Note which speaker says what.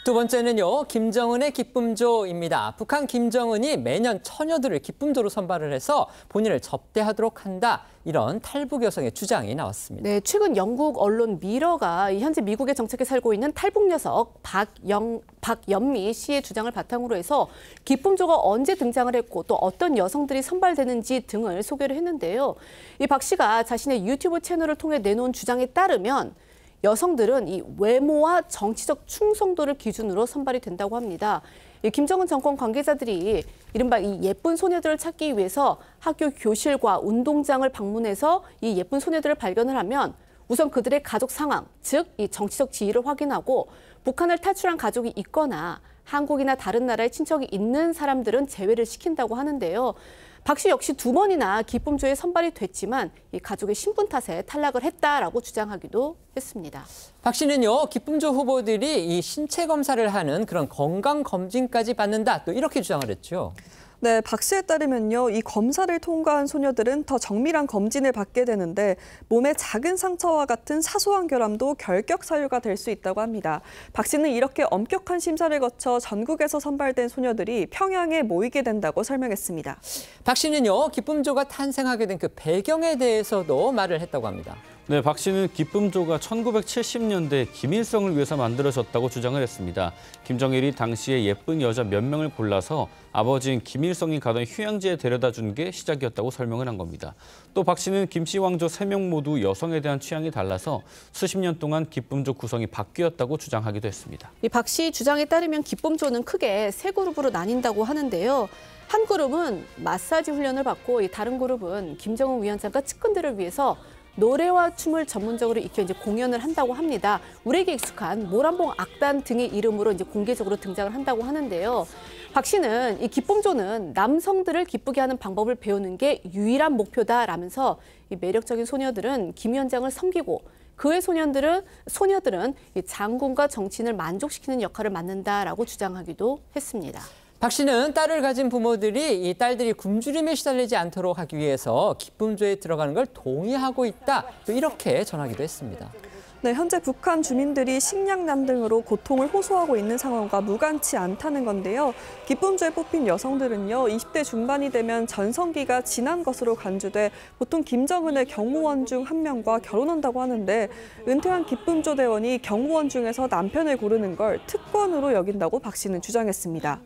Speaker 1: 두 번째는요, 김정은의 기쁨조입니다. 북한 김정은이 매년 처녀들을 기쁨조로 선발을 해서 본인을 접대하도록 한다. 이런 탈북 여성의 주장이 나왔습니다.
Speaker 2: 네, 최근 영국 언론 미러가 현재 미국의 정책에 살고 있는 탈북 녀석 박연미 씨의 주장을 바탕으로 해서 기쁨조가 언제 등장을 했고 또 어떤 여성들이 선발되는지 등을 소개를 했는데요. 이 박 씨가 자신의 유튜브 채널을 통해 내놓은 주장에 따르면 여성들은 이 외모와 정치적 충성도를 기준으로 선발이 된다고 합니다. 이 김정은 정권 관계자들이 이른바 이 예쁜 소녀들을 찾기 위해서 학교 교실과 운동장을 방문해서 이 예쁜 소녀들을 발견을 하면 우선 그들의 가족 상황, 즉 이 정치적 지위를 확인하고 북한을 탈출한 가족이 있거나 한국이나 다른 나라에 친척이 있는 사람들은 제외를 시킨다고 하는데요. 박 씨 역시 두 번이나 기쁨조에 선발이 됐지만 이 가족의 신분 탓에 탈락을 했다라고 주장하기도 했습니다.
Speaker 1: 박 씨는요, 기쁨조 후보들이 이 신체 검사를 하는 그런 건강 검진까지 받는다. 또 이렇게 주장을 했죠.
Speaker 3: 네, 박 씨에 따르면요, 이 검사를 통과한 소녀들은 더 정밀한 검진을 받게 되는데 몸에 작은 상처와 같은 사소한 결함도 결격 사유가 될 수 있다고 합니다. 박 씨는 이렇게 엄격한 심사를 거쳐 전국에서 선발된 소녀들이 평양에 모이게 된다고 설명했습니다.
Speaker 1: 박 씨는요, 기쁨조가 탄생하게 된 그 배경에 대해서도 말을 했다고 합니다.
Speaker 4: 네, 박 씨는 기쁨조가 1970년대 김일성을 위해서 만들어졌다고 주장을 했습니다. 김정일이 당시에 예쁜 여자 몇 명을 골라서 아버지인 김일성이 가던 휴양지에 데려다 준 게 시작이었다고 설명을 한 겁니다. 또 박 씨는 김씨 왕조 3명 모두 여성에 대한 취향이 달라서 수십 년 동안 기쁨조 구성이 바뀌었다고 주장하기도 했습니다.
Speaker 2: 이 박 씨 주장에 따르면 기쁨조는 크게 세 그룹으로 나뉜다고 하는데요. 한 그룹은 마사지 훈련을 받고 다른 그룹은 김정은 위원장과 측근들을 위해서 노래와 춤을 전문적으로 익혀 공연을 한다고 합니다. 우리에게 익숙한 모란봉 악단 등의 이름으로 공개적으로 등장을 한다고 하는데요. 박 씨는 이 기쁨조는 남성들을 기쁘게 하는 방법을 배우는 게 유일한 목표다라면서 이 매력적인 소녀들은 김 위원장을 섬기고 그의 소녀들은 이 장군과 정치인을 만족시키는 역할을 맡는다라고 주장하기도 했습니다.
Speaker 1: 박 씨는 딸을 가진 부모들이 이 딸들이 굶주림에 시달리지 않도록 하기 위해서 기쁨조에 들어가는 걸 동의하고 있다. 또 이렇게 전하기도 했습니다.
Speaker 3: 네, 현재 북한 주민들이 식량난 등으로 고통을 호소하고 있는 상황과 무관치 않다는 건데요. 기쁨조에 뽑힌 여성들은요, 20대 중반이 되면 전성기가 지난 것으로 간주돼 보통 김정은의 경무원 중 한 명과 결혼한다고 하는데 은퇴한 기쁨조 대원이 경무원 중에서 남편을 고르는 걸 특권으로 여긴다고 박 씨는 주장했습니다.